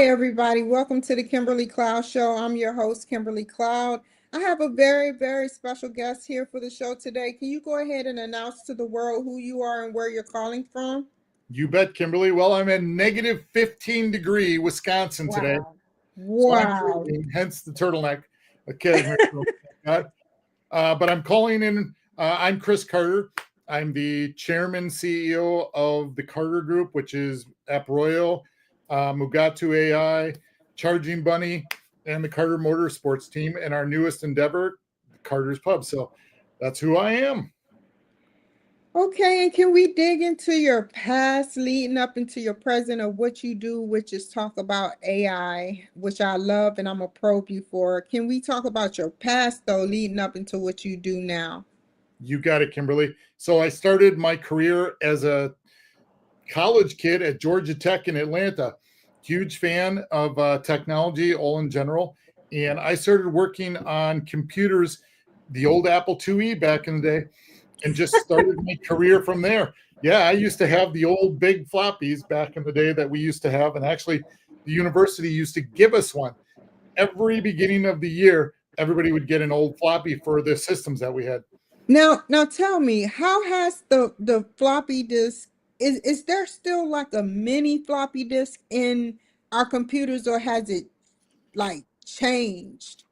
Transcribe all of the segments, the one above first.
Hi, everybody. Welcome to the Kimberly Cloud Show. I'm your host, Kimberly Cloud. I have a very, very special guest here for the show today. Can you go ahead and announce to the world who you are and where you're calling from? You bet, Kimberly. Well, I'm in negative 15-degree Wisconsin today, Wow. so I'm Wow. freezing, hence the turtleneck, a cashmere turtleneck. But I'm calling in. I'm Chris Carter. I'm the chairman, CEO of the Carter Group, which is Approyo, MugatuAI, Charging Bunny, and the Carter Motorsports team, and our newest endeavor, Carter's Pub. So that's who I am. Okay, and can we dig into your past leading up into your present of what you do, which is talk about AI, which I love and I'm a probe you for. Can we talk about your past though, leading up into what you do now? You got it, Kimberly. So I started my career as a college kid at Georgia Tech in Atlanta. Huge fan of technology, all in general. And I started working on computers, the old Apple IIe back in the day, and just started my career from there. Yeah, I used to have the old big floppies back in the day that we used to have. And actually, the university used to give us one. Every beginning of the year, everybody would get an old floppy for the systems that we had. Now tell me, how has the floppy disk is there still like a mini floppy disk in our computers or has it like changed?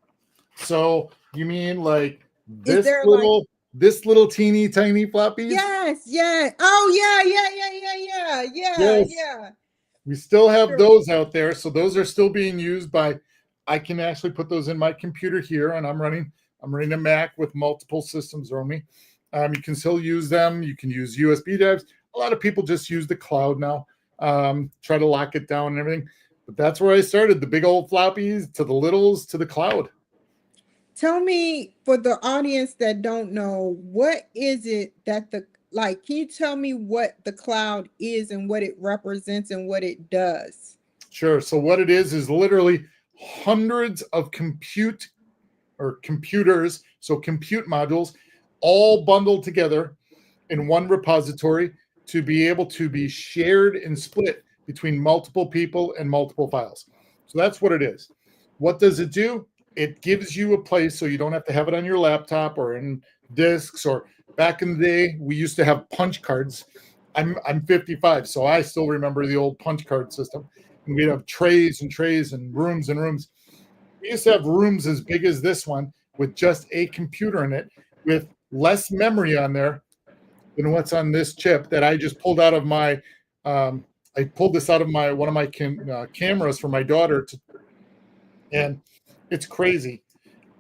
So you mean like Is this there like little this little teeny tiny floppies? yes, yeah. Oh Yes, yeah. we still have Sure. those out there. So those are still being used by. I can actually put those in my computer here, and I'm running a Mac with multiple systems on me. You can still use them. You can use USB drives. A lot of people just use the cloud now. Try to lock it down and everything. But that's where I started. The big old floppies to the littles to the cloud. Tell me for the audience that don't know, what is it that the like, can you tell me what the cloud is and what it represents and what it does? Sure. So what it is literally hundreds of computers, so compute modules, all bundled together in one repository to be able to be shared and split between multiple people and multiple files. So that's what it is. What does it do? It gives you a place so you don't have to have it on your laptop or in disks, or back in the day, we used to have punch cards. I'm 55, so I still remember the old punch card system. And we'd have trays and trays and rooms and rooms. We used to have rooms as big as this one with just a computer in it with less memory on there than what's on this chip that I just pulled out of my. I pulled this out of my one of my cameras for my daughter, and it's crazy.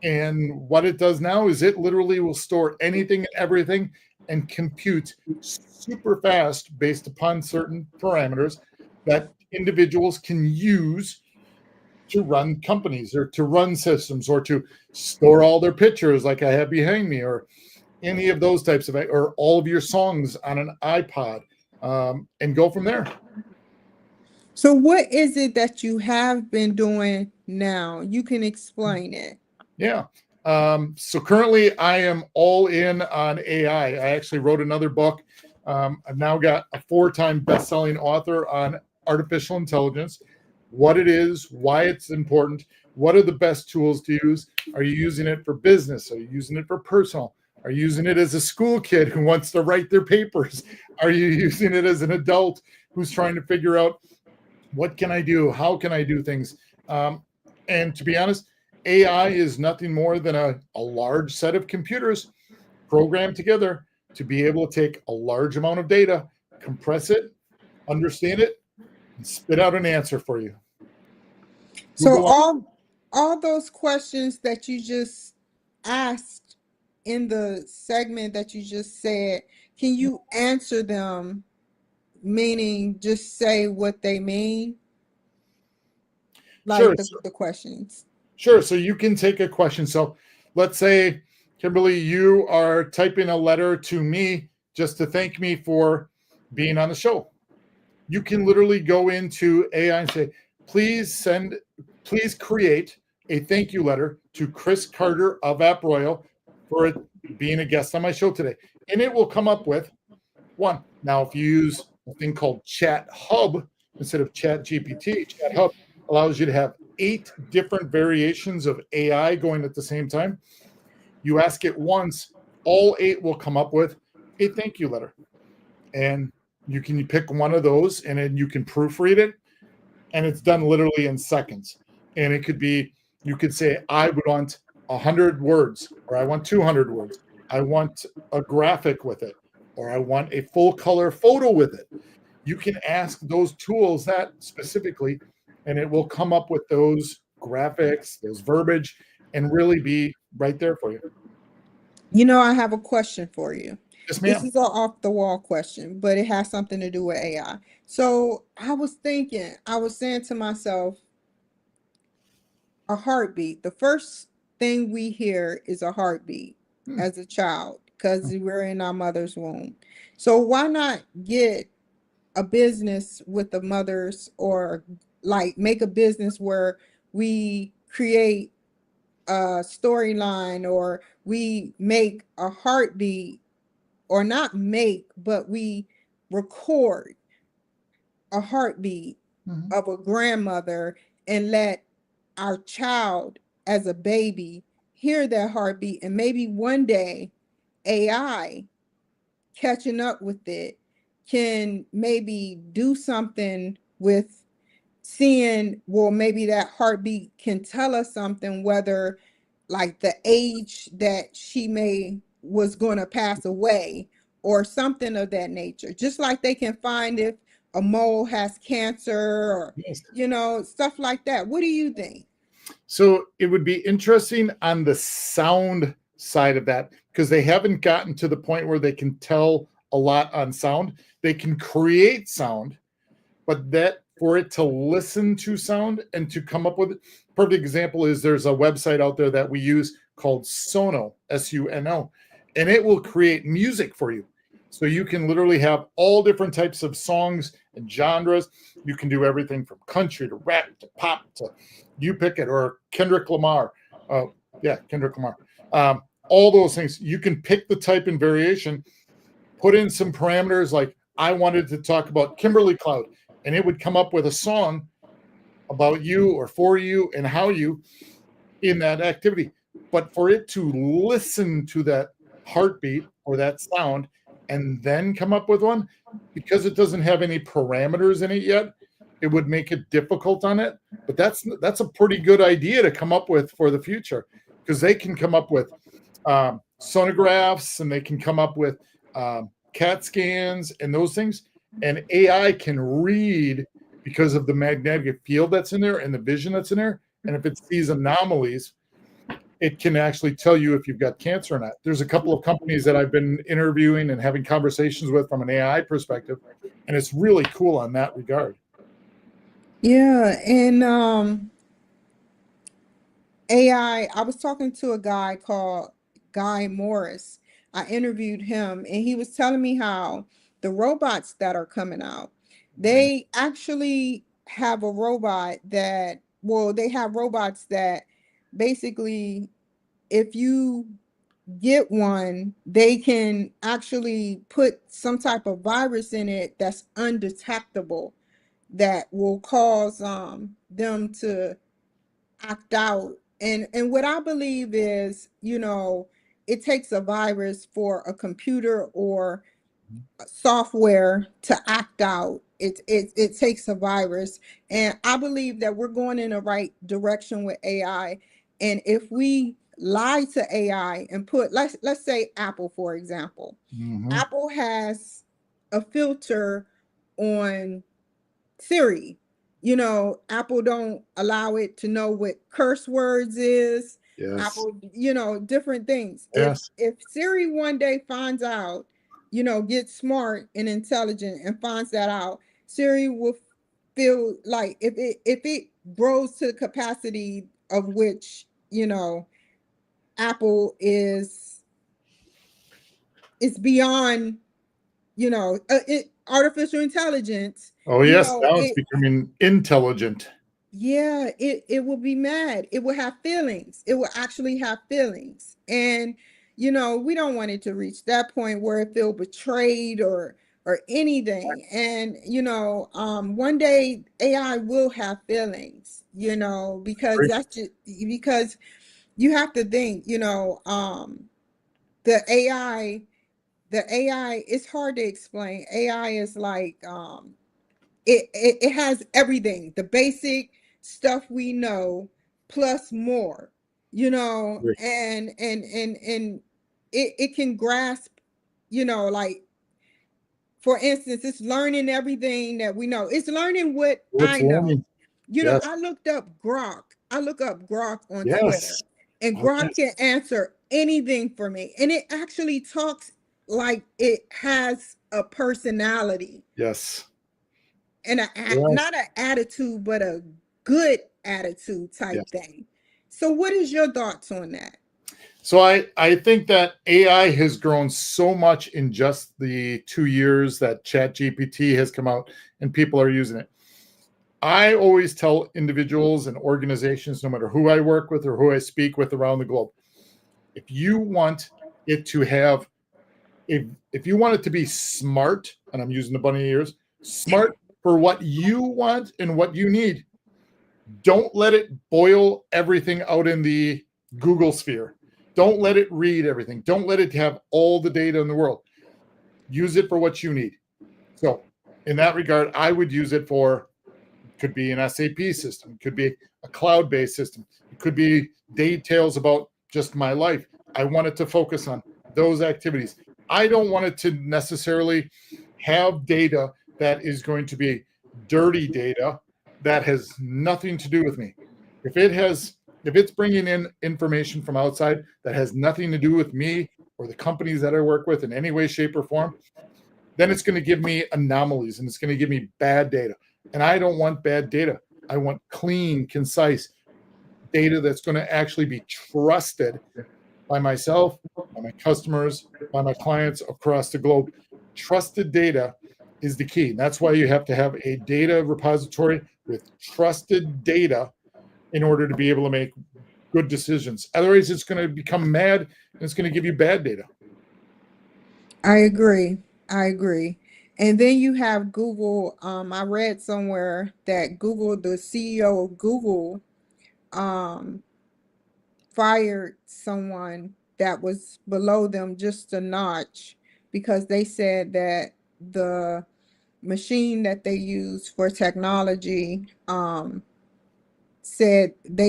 And what it does now is it literally will store anything and everything and compute super fast based upon certain parameters that individuals can use to run companies or to run systems or to store all their pictures like I have behind me, or any of those types of, or all of your songs on an iPod, and go from there. So what is it that you have been doing now? You can explain it. Yeah. So currently I am all in on AI. I actually wrote another book. I've now got a 4-time best-selling author on artificial intelligence, what it is, why it's important, what are the best tools to use. Are you using it for business? Are you using it for personal? Are you using it as a school kid who wants to write their papers? Are you using it as an adult who's trying to figure out what can I do? How can I do things? And to be honest, AI is nothing more than a large set of computers programmed together to be able to take a large amount of data, compress it, understand it, and spit out an answer for you. So all those questions that you just asked in the segment that you just said, can you answer them, meaning just say what they mean? Like Sure. the questions. Sure. So you can take a question. So let's say, Kimberly, you are typing a letter to me just to thank me for being on the show. You can literally go into AI and say, please create a thank you letter to Chris Carter of Approyo for being a guest on my show today. And it will come up with one. Now, if you use a thing called Chat Hub instead of Chat GPT, Chat Hub allows you to have 8 different variations of AI going at the same time. You ask it once, all 8 will come up with a thank you letter. And you can pick one of those and then you can proofread it. And it's done literally in seconds. And it could be, you could say, I would want 100 words, or I want 200 words. I want a graphic with it, or I want a full color photo with it. You can ask those tools that specifically, and it will come up with those graphics, those verbiage, and really be right there for you. You know, I have a question for you. Yes, This ma'am. is an off the wall question, but it has something to do with AI. So I was saying to myself, a heartbeat. The first thing we hear is a heartbeat as a child because we're in our mother's womb. So why not get a business with the mothers, or like make a business where we create a storyline, or we make a heartbeat, or not make, but we record a heartbeat of a grandmother and let our child as a baby hear that heartbeat, and maybe one day AI catching up with it can maybe do something with seeing, well, maybe that heartbeat can tell us something, whether like the age that she may was going to pass away or something of that nature, just like they can find if a mole has cancer, or Yes. stuff like that. What do you think? So it would be interesting on the sound side of that, because they haven't gotten to the point where they can tell a lot on sound. They can create sound, but that for it to listen to sound and to come up with it. Perfect example is there's a website out there that we use called Sono, Suno, and it will create music for you. So you can literally have all different types of songs and genres. You can do everything from country to rap to pop to you pick it, or Kendrick Lamar. Kendrick Lamar. All those things. You can pick the type and variation, put in some parameters like I wanted to talk about Kimberly Cloud, and it would come up with a song about you or for you and how you in that activity. But for it to listen to that heartbeat or that sound and then come up with one, because it doesn't have any parameters in it yet, it would make it difficult on it. But that's a pretty good idea to come up with for the future, because they can come up with sonographs, and they can come up with CAT scans and those things. And AI can read because of the magnetic field that's in there and the vision that's in there. And if it sees anomalies, it can actually tell you if you've got cancer or not. There's a couple of companies that I've been interviewing and having conversations with from an AI perspective, and it's really cool on that regard. Yeah, and AI, I was talking to a guy called Guy Morris. I interviewed him, and he was telling me how the robots that are coming out, they actually have a robot that, well, they have robots that basically, if you get one, they can actually put some type of virus in it that's undetectable, that will cause them to act out. And what I believe is, it takes a virus for a computer or software to act out. It takes a virus, and I believe that we're going in the right direction with AI. And if we lie to AI and put, let's say Apple, for example, Apple has a filter on Siri. Apple don't allow it to know what curse words is. Yes. Apple, different things. Yes. If Siri one day finds out, gets smart and intelligent and finds that out, Siri will feel like, if it grows to the capacity of which, Apple is beyond, artificial intelligence. Oh, yes. Now it's It becoming intelligent. Yeah, it will be mad. It will have feelings. It will actually have feelings. And we don't want it to reach that point where it feel betrayed or or anything. And, one day AI will have feelings, because Great. that's just because you have to think, the AI, it's hard to explain. AI is like, it has everything, the basic stuff we know, plus more, Great. and it can grasp, like, for instance, it's learning everything that we know. It's learning what What's I know. learning? Yes. I looked up Grok. I look up Grok on Twitter, Yes. and Oh, Grok yes. can answer anything for me. And it actually talks like it has a personality Yes. and Yes. not an attitude, but a good attitude type Yes. thing. So what is your thoughts on that? So I think that AI has grown so much in just the 2 years that ChatGPT has come out and people are using it. I always tell individuals and organizations, no matter who I work with or who I speak with around the globe, if you want it to have, if you want it to be smart, and I'm using the bunny ears, smart for what you want and what you need, don't let it boil everything out in the Google sphere. Don't let it read everything. Don't let it have all the data in the world. Use it for what you need. So, in that regard, I would use it for, could be an SAP system, it could be a cloud-based system, it could be details about just my life. I want it to focus on those activities. I don't want it to necessarily have data that is going to be dirty data that has nothing to do with me. If it's bringing in information from outside that has nothing to do with me or the companies that I work with in any way, shape, or form, then it's going to give me anomalies and it's going to give me bad data. And I don't want bad data. I want clean, concise data that's going to actually be trusted by myself, by my customers, by my clients across the globe. Trusted data is the key. And that's why you have to have a data repository with trusted data in order to be able to make good decisions. Otherwise, it's going to become mad and it's going to give you bad data. I agree. I agree. And then you have Google. I read somewhere that Google, the CEO of Google, um, fired someone that was below them just a notch because they said that the machine that they use for technology, they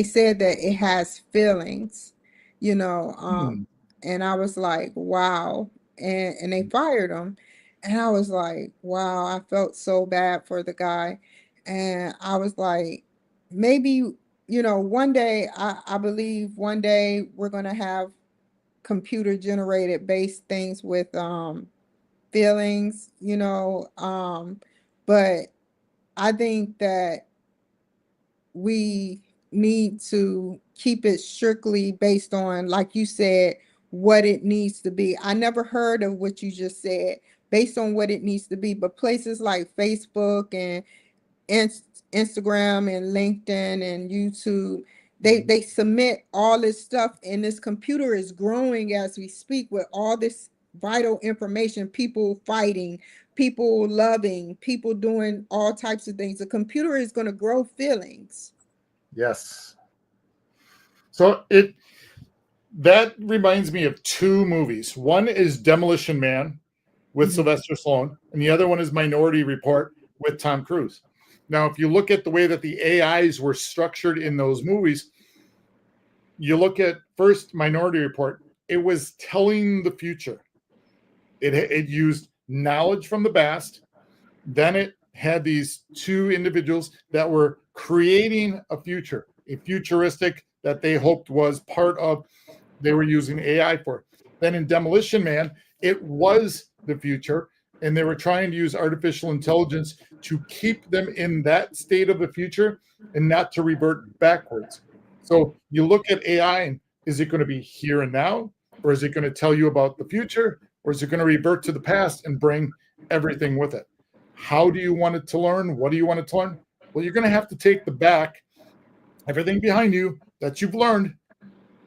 said that it has feelings, you know, um, Hmm. and I was like, wow. And they fired him. And I was like, wow, I felt so bad for the guy. And I was like, maybe, one day, I believe one day we're gonna have computer generated based things with feelings, but I think that we need to keep it strictly based on, like you said, what it needs to be. I never heard of what you just said, based on what it needs to be, but places like Facebook and Instagram and LinkedIn and YouTube, they submit all this stuff, and this computer is growing as we speak with all this vital information, people fighting, people loving, people doing all types of things. The computer is going to grow feelings. Yes. So that reminds me of two movies. One is Demolition Man with Mhm. Sylvester Stallone, and the other one is Minority Report with Tom Cruise. Now, if you look at the way that the AIs were structured in those movies, you look at first Minority Report, it was telling the future. It used knowledge from the past. Then it had these two individuals that were creating a futuristic that they hoped was part of, they were using AI for. Then in Demolition Man, it was the future, and they were trying to use artificial intelligence to keep them in that state of the future and not to revert backwards. So you look at AI, and is it going to be here and now, or is it going to tell you about the future, or is it going to revert to the past and bring everything with it? How do you want it to learn? What do you want it to learn? Well, you're going to have to take the back, everything behind you that you've learned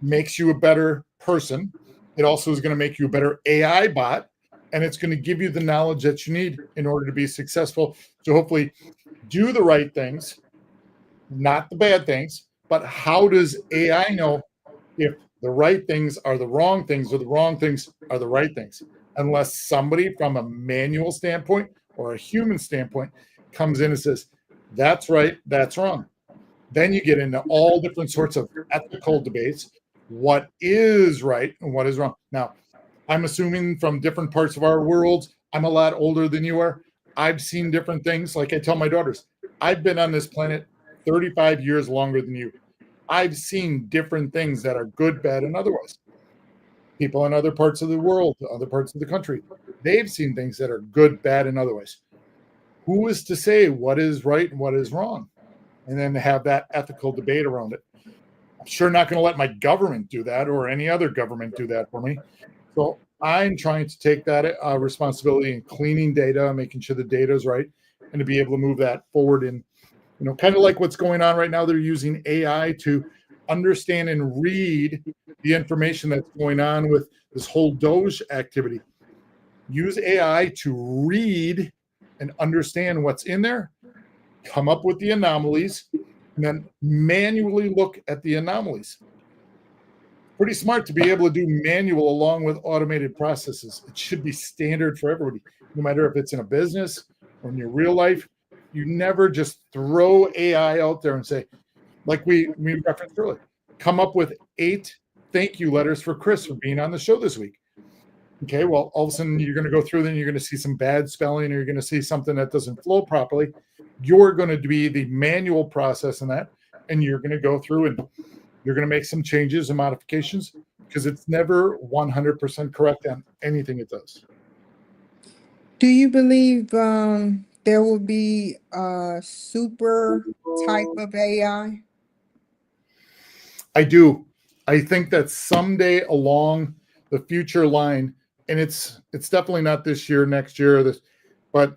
makes you a better person. It also is going to make you a better AI bot, and it's going to give you the knowledge that you need in order to be successful. So hopefully do the right things, not the bad things. But how does AI know if the right things are the wrong things or the wrong things are the right things? Unless somebody from a manual standpoint or a human standpoint comes in and says, that's right, that's wrong. Then you get into all different sorts of ethical debates. What is right and what is wrong? Now, I'm assuming from different parts of our world, I'm a lot older than you are. I've seen different things. Like I tell my daughters, I've been on this planet 35 years longer than you. I've seen different things that are good, bad, and otherwise. People in other parts of the world, other parts of the country, they've seen things that are good, bad, and otherwise. Who is to say what is right and what is wrong? And then have that ethical debate around it. I'm sure not going to let my government do that or any other government do that for me. So I'm trying to take that responsibility in cleaning data, making sure the data is right, and to be able to move that forward in, kind of like what's going on right now. They're using AI to understand and read the information that's going on with this whole Doge activity. Use AI to read and understand what's in there, come up with the anomalies, and then manually look at the anomalies. Pretty smart to be able to do manual along with automated processes. It should be standard for everybody, no matter if it's in a business or in your real life. You never just throw AI out there and say, like we referenced earlier, come up with 8 thank you letters for Chris for being on the show this week. Okay, well, all of a sudden you're going to go through, then you're going to see some bad spelling, or you're going to see something that doesn't flow properly. You're going to be the manual process in that, and you're going to go through and you're going to make some changes and modifications, because it's never 100% correct on anything it does. Do you believe there will be a super type of AI? I do. I think that someday along the future line, and it's definitely not this year, next year, but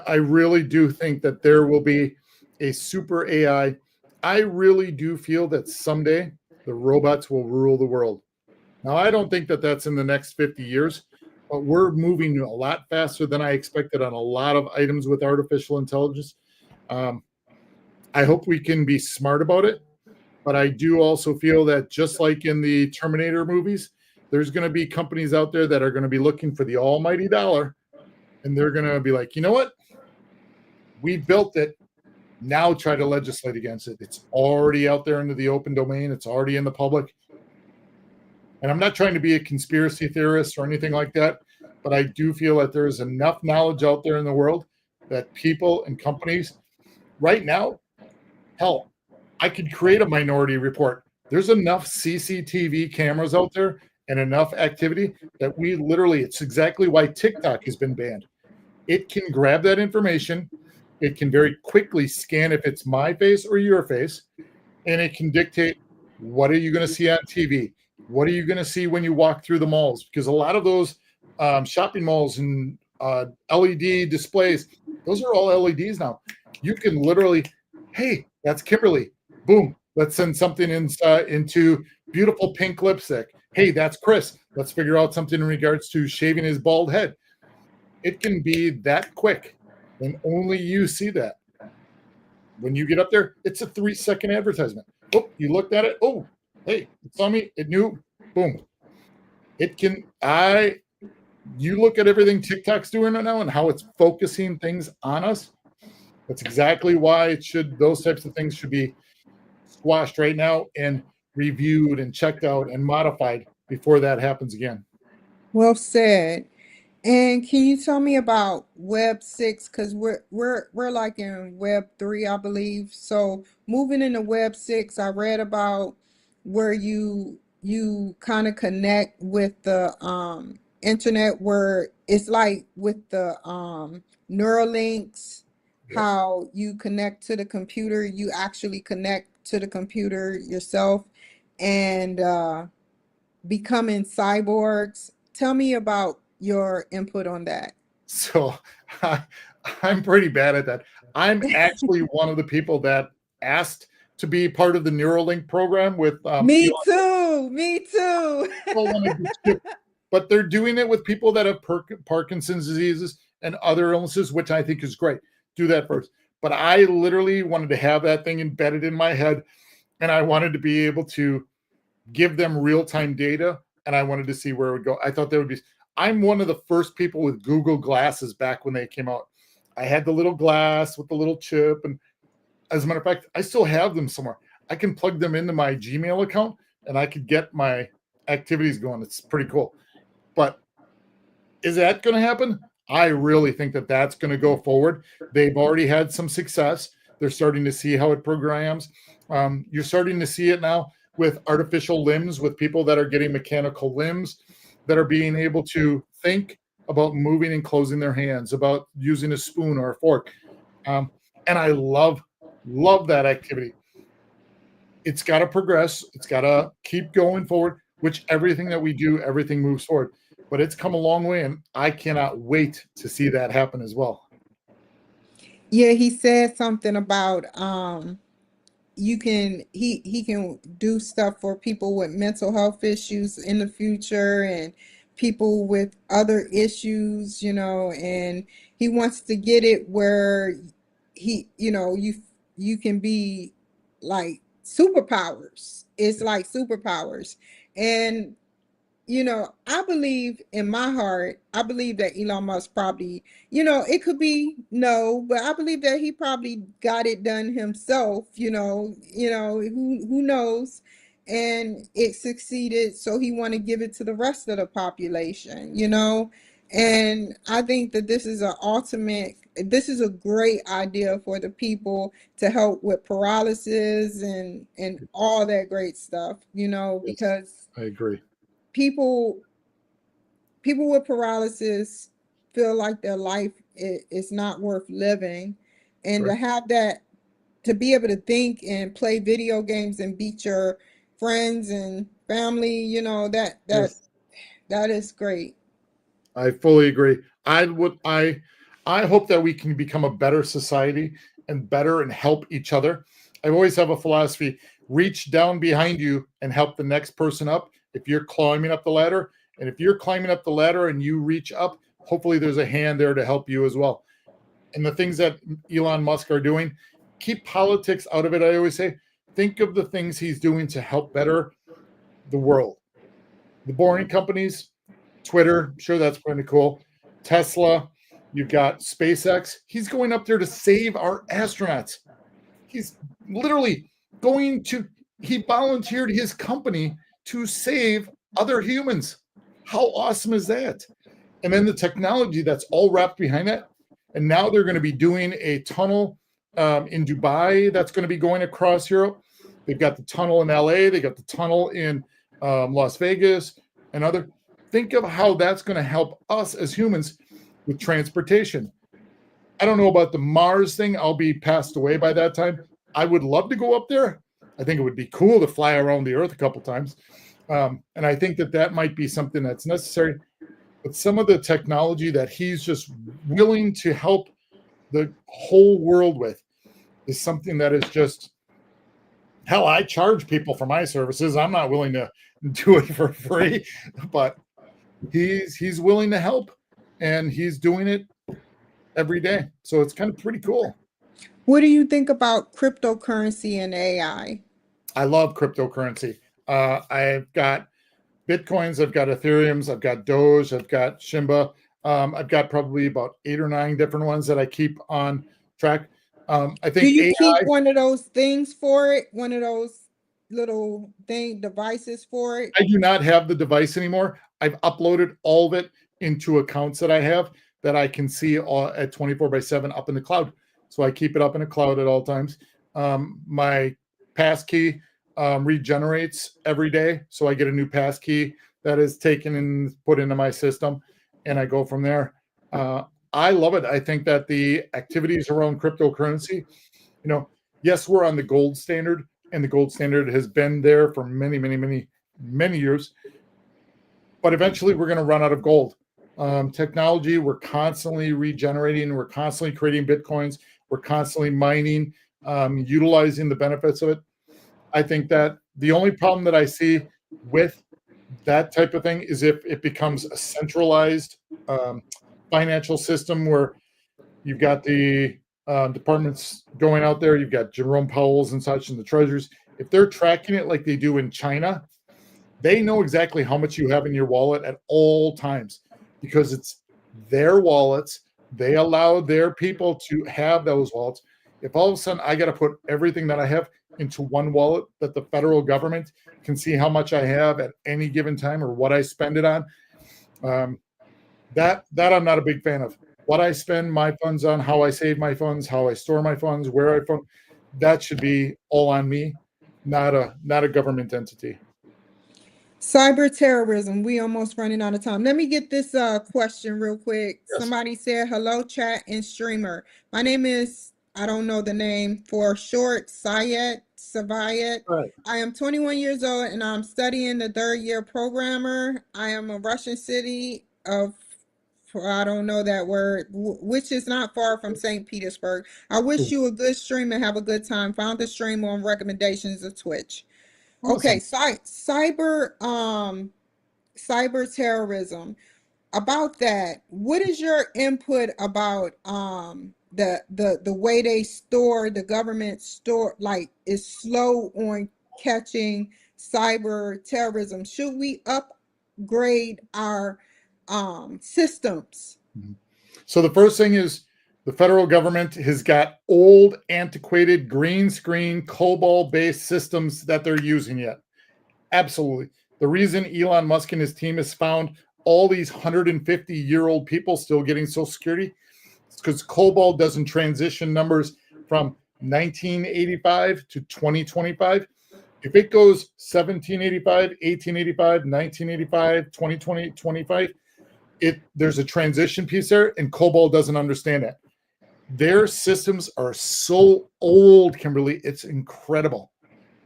I really do think that there will be a super AI. I really do feel that someday the robots will rule the world. Now, I don't think that that's in the next 50 years, but we're moving a lot faster than I expected on a lot of items with artificial intelligence. I hope we can be smart about it, but I do also feel that just like in the Terminator movies, there's going to be companies out there that are going to be looking for the almighty dollar, and they're going to be like, you know what? We built it. Now try to legislate against it. It's already out there into the open domain. It's already in the public. And I'm not trying to be a conspiracy theorist or anything like that, but I do feel that there is enough knowledge out there in the world that people and companies right now, hell, I could create a minority report. There's enough CCTV cameras out there and enough activity that we literally, it's exactly why TikTok has been banned. It can grab that information. It can very quickly scan if it's my face or your face, and it can dictate, what are you going to see on TV? What are you going to see when you walk through the malls? Because a lot of those shopping malls and LED displays, those are all LEDs now. You can literally, hey, that's Kimberly. Boom. Let's send something into beautiful pink lipstick. Hey, that's Chris. Let's figure out something in regards to shaving his bald head. It can be that quick, and only you see that. When you get up there, it's a 3-second advertisement. Oh, you looked at it. Oh, hey, it saw me. It knew. Boom. It can. You look at everything TikTok's doing right now and how it's focusing things on us. That's exactly why those types of things should be squashed right now and reviewed and checked out and modified before that happens again. Well said. And can you tell me about Web 6? Because we're like in Web 3, I believe. So moving into Web 6, I read about where you kind of connect with the internet, where it's like with the Neuralinks, how you connect to the computer, you actually connect to the computer yourself, and becoming cyborgs. Tell me about your input on that. So I'm pretty bad at that. I'm actually one of the people that asked to be part of the Neuralink program with Me too. people wanted to chip but they're doing it with people that have Parkinson's diseases and other illnesses, which I think is great. Do that first. But I literally wanted to have that thing embedded in my head, and I wanted to be able to give them real-time data, and I wanted to see where it would go. I thought there would be. I'm one of the first people with Google Glasses back when they came out. I had the little glass with the little chip, and as a matter of fact, I still have them somewhere. I can plug them into my Gmail account, and I could get my activities going. It's pretty cool. But is that going to happen? I really think that that's going to go forward. They've already had some success. They're starting to see how it programs. You're starting to see it now with artificial limbs, with people that are getting mechanical limbs, that are being able to think about moving and closing their hands, about using a spoon or a fork. And I love that activity. It's got to progress. It's got to keep going forward, which everything that we do, everything moves forward. But it's come a long way, and I cannot wait to see that happen as well. Yeah, he said something about he can do stuff for people with mental health issues in the future and people with other issues, and he wants to get it where you can be like superpowers. It's like superpowers. And I believe in my heart, I believe that Elon Musk probably, it could be no, but I believe that he probably got it done himself, who knows? And it succeeded, so he want to give it to the rest of the population, And I think that this is a great idea for the people to help with paralysis and all that great stuff, Yes, because I agree. people with paralysis feel like their life is not worth living, and Sure. to have that, to be able to think and play video games and beat your friends and family, Yes, that is great. I fully agree. I hope that we can become a better society and better and help each other. I always have a philosophy: reach down behind you and help the next person up if you're climbing up the ladder. And if you're climbing up the ladder and you reach up, hopefully there's a hand there to help you as well. And the things that Elon Musk are doing, keep politics out of it. I always say, think of the things he's doing to help better the world. The boring companies, Twitter, sure, that's pretty cool. Tesla, you've got SpaceX. He's going up there to save our astronauts. He's literally he volunteered his company to save other humans. How awesome is that? And then the technology that's all wrapped behind that. And now they're going to be doing a tunnel in Dubai that's going to be going across Europe. They've got the tunnel in LA. They got the tunnel in Las Vegas and other. Think of how that's going to help us as humans with transportation. I don't know about the Mars thing. I'll be passed away by that time. I would love to go up there. I think it would be cool to fly around the Earth a couple times. And I think that might be something that's necessary. But some of the technology that he's just willing to help the whole world with is something that is just, hell, I charge people for my services. I'm not willing to do it for free, but he's willing to help, and he's doing it every day. So it's kind of pretty cool. What do you think about cryptocurrency and AI? I love cryptocurrency. I've got Bitcoins, I've got Ethereums, I've got Doge, I've got Shimba. I've got probably about 8 or 9 different ones that I keep on track. I think Do you AI, keep one of those things for it? One of those little devices for it? I do not have the device anymore. I've uploaded all of it into accounts that I have that I can see all at 24/7 up in the cloud. So I keep it up in a cloud at all times. My passkey regenerates every day. So I get a new passkey that is taken and put into my system, and I go from there. I love it. I think that the activities around cryptocurrency, yes, we're on the gold standard, and the gold standard has been there for many, many, many, many years. But eventually we're going to run out of gold. Technology, we're constantly regenerating. We're constantly creating Bitcoins. We're constantly mining, utilizing the benefits of it. I think that the only problem that I see with that type of thing is if it becomes a centralized financial system where you've got the departments going out there, you've got Jerome Powell's and such and the treasurers. If they're tracking it like they do in China, they know exactly how much you have in your wallet at all times because it's their wallets. They allow their people to have those wallets. If all of a sudden I got to put everything that I have into one wallet that the federal government can see how much I have at any given time or what I spend it on, that I'm not a big fan of. What I spend my funds on, how I save my funds, how I store my funds, where I fund, that should be all on me, not a government entity. Cyber terrorism. We almost running out of time. Let me get this question real quick. Yes. Somebody said, hello, chat and streamer. My name is, I don't know the name for short, Sayed Savayet. Right. I am 21 years old and I'm studying the 3rd year programmer. I am a Russian city of, I don't know that word, which is not far from St. Petersburg. I wish you a good stream and have a good time. Found the stream on recommendations of Twitch. Okay, cyber terrorism. About that, what is your input about the way they store, the government store, like, is slow on catching cyber terrorism? Should we upgrade our systems? So the first thing is the federal government has got old, antiquated, green screen, COBOL-based systems that they're using yet. Absolutely. The reason Elon Musk and his team has found all these 150-year-old people still getting Social Security is because COBOL doesn't transition numbers from 1985 to 2025. If it goes 1785, 1885, 1985, 2020, 25, there's a transition piece there, and COBOL doesn't understand that. Their systems are so old, Kimberly, it's incredible.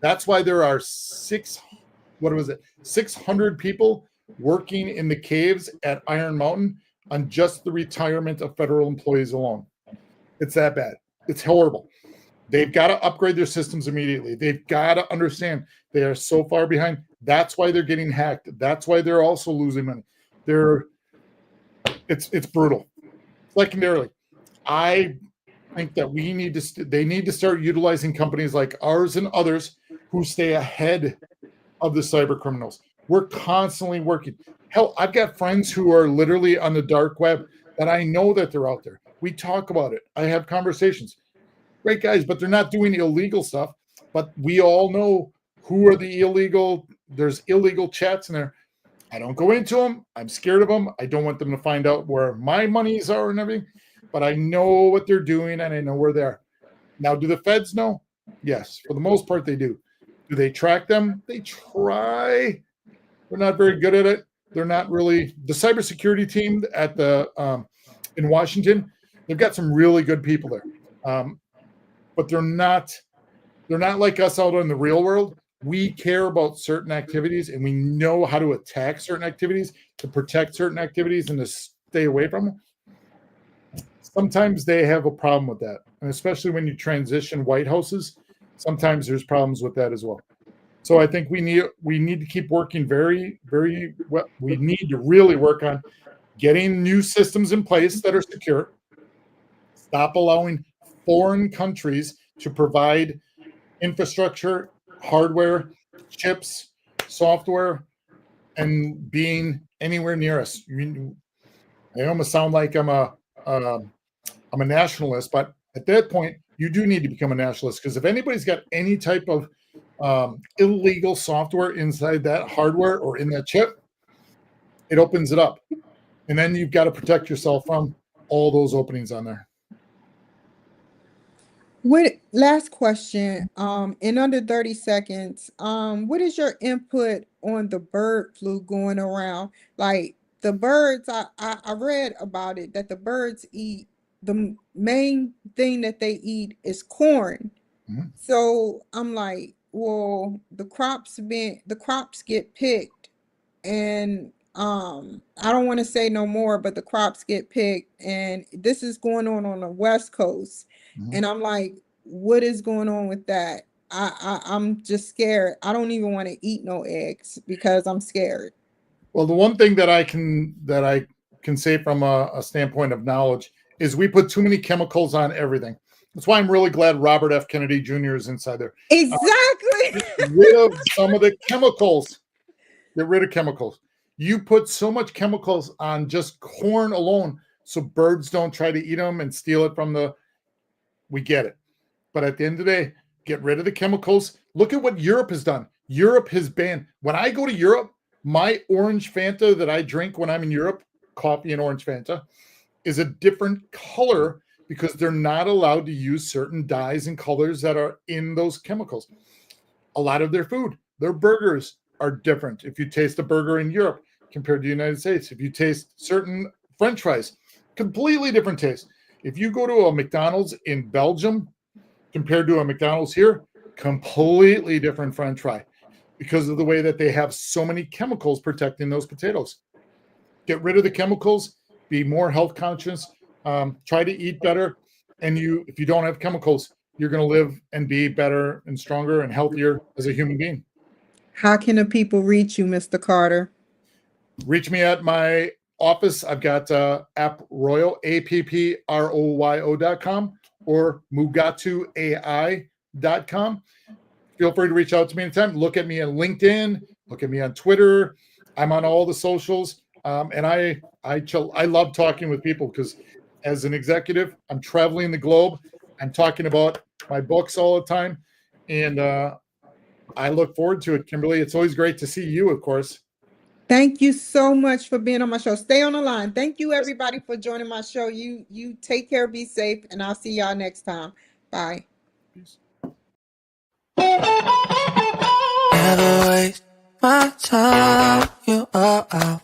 That's why there are 600 people working in the caves at Iron Mountain on just the retirement of federal employees alone. It's that bad. It's horrible. They've got to upgrade their systems immediately. They've got to understand they are so far behind. That's why they're getting hacked. That's why they're also losing money. It's brutal. Secondarily, I think that they need to start utilizing companies like ours and others who stay ahead of the cyber criminals. We're constantly working. Hell, I've got friends who are literally on the dark web that I know that they're out there. We talk about it. I have conversations. Great guys, but they're not doing illegal stuff. But we all know who are the illegal. There's illegal chats in there. I don't go into them. I'm scared of them. I don't want them to find out where my monies are and everything. But I know what they're doing and I know where they are. Now, do the feds know? Yes, for the most part, they do. Do they track them? They try. They're not very good at it. They're not really. The cybersecurity team at in Washington, they've got some really good people there, but they're not like us out in the real world. We care about certain activities and we know how to attack certain activities, to protect certain activities, and to stay away from them. Sometimes they have a problem with that, and especially when you transition White Houses, sometimes there's problems with that as well. So I think we need to keep working very, very well. We need to really work on getting new systems in place that are secure. Stop allowing foreign countries to provide infrastructure, hardware, chips, software, and being anywhere near us. I almost sound like I'm a nationalist, but at that point, you do need to become a nationalist, because if anybody's got any type of illegal software inside that hardware or in that chip, it opens it up. And then you've got to protect yourself from all those openings on there. Last question, in under 30 seconds, what is your input on the bird flu going around? Like, the birds, I read about it, that the birds eat, the main thing that they eat is corn. Mhm. So I'm like, well, the crops get picked, and I don't want to say no more, but the crops get picked, and this is going on the West Coast. Mhm. And I'm like, what is going on with that? I'm just scared. I don't even want to eat no eggs because I'm scared. Well, the one thing that I can say from a standpoint of knowledge is we put too many chemicals on everything. That's why I'm really glad Robert F. Kennedy Jr. is inside there. Exactly. Get rid of some of the chemicals. Get rid of chemicals. You put so much chemicals on just corn alone, so birds don't try to eat them and steal it from the. We get it, but at the end of the day, get rid of the chemicals. Look at what Europe has done. Europe has banned. When I go to Europe, my orange Fanta that I drink when I'm in Europe, coffee and orange Fanta, is a different color because they're not allowed to use certain dyes and colors that are in those chemicals. A lot of their food, their burgers are different. If you taste a burger in Europe compared to the United States, if you taste certain French fries, completely different taste. If you go to a McDonald's in Belgium compared to a McDonald's here, completely different French fry because of the way that they have so many chemicals protecting those potatoes. Get rid of the chemicals, be more health conscious, try to eat better. And if you don't have chemicals, you're going to live and be better and stronger and healthier as a human being. How can the people reach you, Mr. Carter? Reach me at my office. I've got AppRoyo, APPROYO.com or MugatuAI.com. Feel free to reach out to me anytime. Look at me on LinkedIn. Look at me on Twitter. I'm on all the socials. And I love talking with people because as an executive, I'm traveling the globe. I'm talking about my books all the time. And I look forward to it, Kimberly. It's always great to see you, of course. Thank you so much for being on my show. Stay on the line. Thank you, everybody, for joining my show. You take care, be safe, and I'll see y'all next time. Bye. Peace. Never waste my time. You are out.